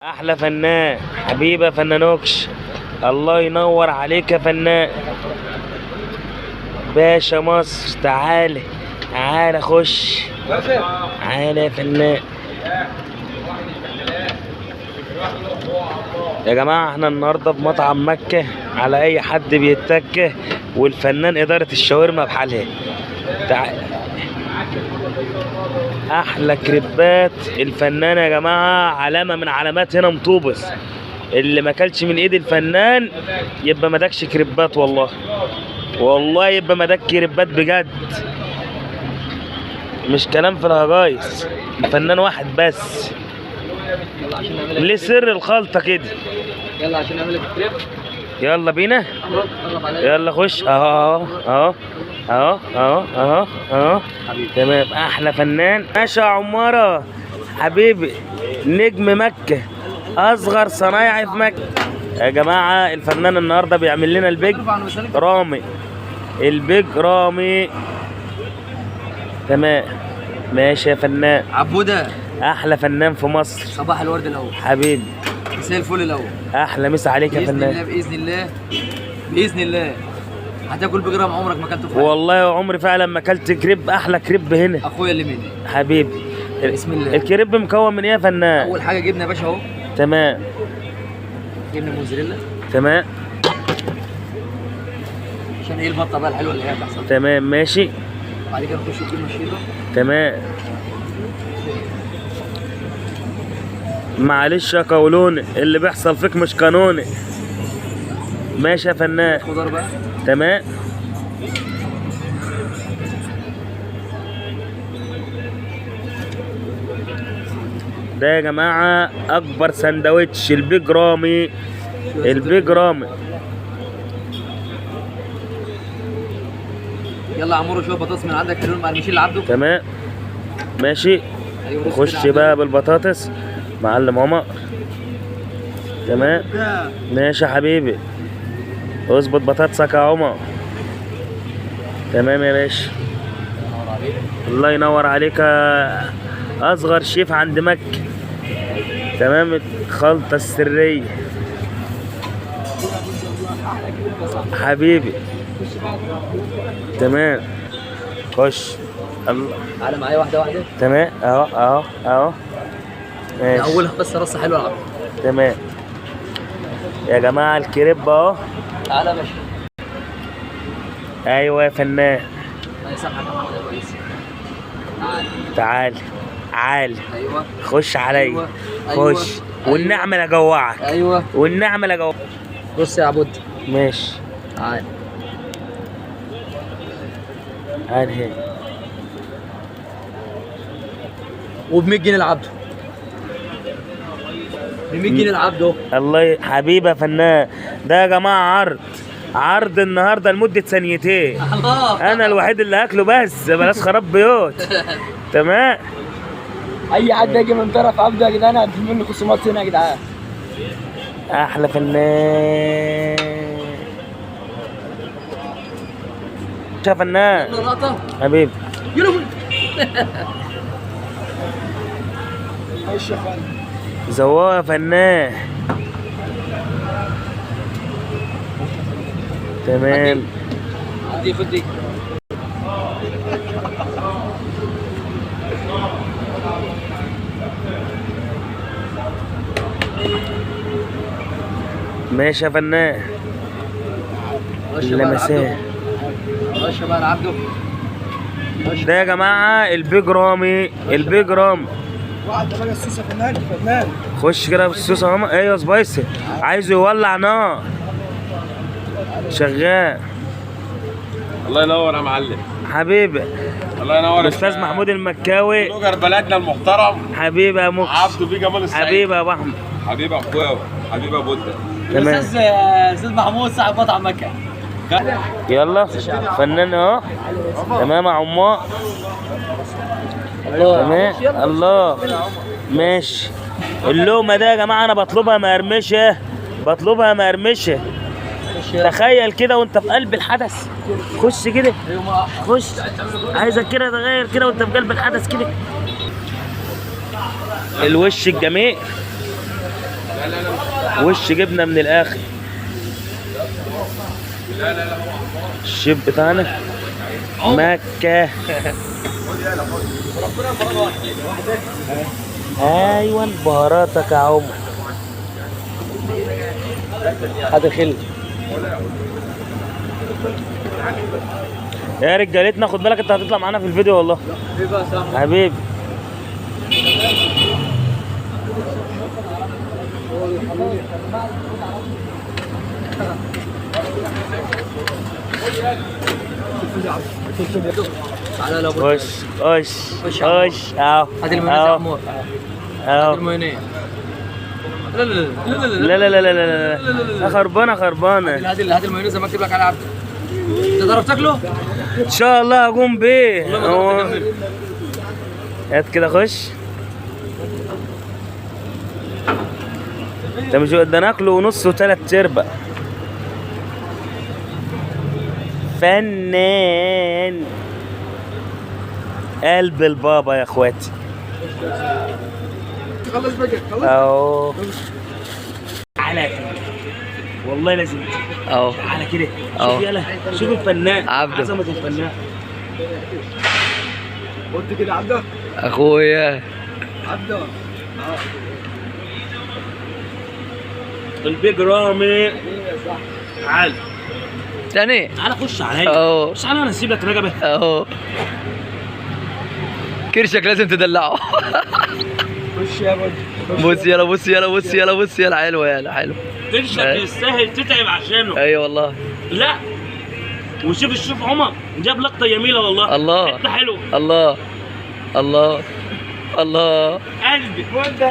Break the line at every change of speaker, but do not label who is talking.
احلى فنان حبيبه فنانوكش. الله ينور عليك يا فنان باشا مصر. تعالى تعالى خش، تعالى يا فنان. يا جماعه احنا النهارده في مطعم مكه على اي حد بيتكه، والفنان اداره الشاورما بحالها. تعالى احلى كريبات الفنان يا جماعه، علامه من علامات هنا مطوبس. اللي ما اكلش من ايد الفنان يبقى ما داكش كريبات، والله والله يبقى ما داك كريبات بجد، مش كلام في الهجايس. الفنان واحد بس، ليه سر الخلطه كده.
يلا عشان نعمل الكريب.
يلا بينا، يلا خش. اهو اهو اهو اهو اهو اهو تمام. احلى فنان باشا عماره حبيبي، نجم مكه، اصغر صنايعي في مكه. يا جماعه الفنان النهارده بيعمل لنا البيج رامي، البيج رامي. تمام ماشي يا فنان
عبوده
احلى فنان في مصر.
صباح الورد الاول
حبيبي،
مساء الفل الاول.
احلى مسا عليك يا
باذن
فنان.
الله باذن الله باذن الله هتاكل بجرام عمرك ما اكلته في حياتك.
والله عمري فعلا ما اكلت كريب، احلى كريب هنا
اخويا اللي مني
حبيبي.
بسم الله.
الكريب مكون من ايه يا فنان؟
اول حاجه جبنه يا باشا اهو،
تمام
جبنه موزاريلا
تمام
عشان ايه البطه بقى الحلوه اللي هي بتحصل.
تمام ماشي
بعد كده نخش الجبنه الشيدر.
تمام. معلش يا قولوني، اللي بيحصل فيك مش قانوني. ماشي يا فنان
خضار بقى
تمام. ده يا جماعة أكبر سندوتش البيج رامي، البيج رامي.
يلا يا عمورو شويه بطاطس من عندك حلوين مع المشيل اللي عبده.
تمام ماشي.
ايوه رز
خش
كده
بقى بالبطاطس معلم عمر. تمام ماشي يا حبيبي، اظبط بطاطسك يا عمر. تمام يا باشا، الله ينور عليك يا اصغر شيف عند مكة. تمام الخلطة السرية حبيبي. تمام خش. الله
تعالى معايا واحده واحده.
تمام اهو اهو اهو ماشي.
اولها بس رصه حلوه العب.
تمام يا جماعة الكريب اهو.
تعالى يا باشا.
ايوه يا فنان
الله يسامحك يا محمد يا ريس.
تعال تعال
ايوه
خش عليا.
أيوة. أيوة.
خش والنعمة لا جوعك.
ايوه
والنعمة لا جوعك.
بص يا عبود
ماشي
تعال.
تعال هنا.
وب 100 جنيه العبده، ب 100 جنيه العبده.
الله حبيبي يا فنان. ده يا جماعة عرض، عرض النهارده لمدة ثانيتين.
الله
أنا الوحيد اللي هاكله، بس بلاش خراب بيوت. تمام.
اي حد يجي من طرف عبده يا جدعان هدي منه خصومات هنا يا جدعان.
أحلى فنان يا فنان
لقطه
حبيبي.
يلا ماشي يا فندم.
زوايا يا فنان. تمام
دي خد دي.
ماشي يا فنان. اللمسات
خش بقى العبده.
ده يا جماعة البيج رامي، البيج رامي.
واحده بقى السوسه فنان فنان.
خش كده بالصوص اهو. ايوه سبايسي، عايزه يولع نار. شغال.
الله ينور يا معلم.
حبيبي
الله ينور يا
الاستاذ محمود المكاوي.
بلوجر بلدنا المحترم
حبيبي يا مكس.
عبده بيه جمال السعيد.
حبيبي يا ابو احمد.
حبيبي اخويا، حبيبي يا بودة.
تمام
استاذ محمود صاحب مطعم مكه.
يلا فنان اهو. تمام يا عمار. تمام الله ماشي. اللقمه ده يا جماعه انا بطلبها مقرمشه، بطلبها مقرمشه. تخيل كده وانت في قلب الحدث. خش كده خش، عايزك كده تغير كده وانت في قلب الحدث كده. الوش الجميل وش جبنه من الاخر. الشيف بتاعنا مكه. ايوه بهاراتك يا عمر. هتخل يا رجالتنا، خد بالك انت هتطلع معانا في الفيديو والله حبيبي.
تعالى لو
خش خش خش اهو
هات المايونيز يا عمور. هات
اهو.
المايونيز. لا لا لا
لا
لا
لا لا لا لا خربانه خربانه.
هات المايونيز زي ما اكتب لك على عبد. انت تعرف تاكله؟
ان شاء الله هقوم بيه.
والله ما تعرف تكمله.
هات كده خش. ده مش ده ناكله نص وتلات ارباع. فنان قلب البابا يا اخواتي.
خلص بقى خلص.
اهو تعالى والله لازم
اهو
تعالى كده.
أهو.
شوف يلا شوف الفنان
عبده.
عظمة الفنان.
قلت كده عبده اخويا عبده.
البيج رامي تعال
تاني
تعال خش عليا.
اهو
خش عليا وانا اسيب لك رجبه.
اهو كرشك لازم تدلعه.
خش يا بودي.
بص يلا بص يلا بص يلا بص يلا حلوه يلا حلو.
تنشك يستاهل تتعب عشانه.
ايوه والله.
لا وشوف الشوف عمر جاب لقطه جميله والله.
الله.
حته حلوه.
الله الله الله
قلبي قلبي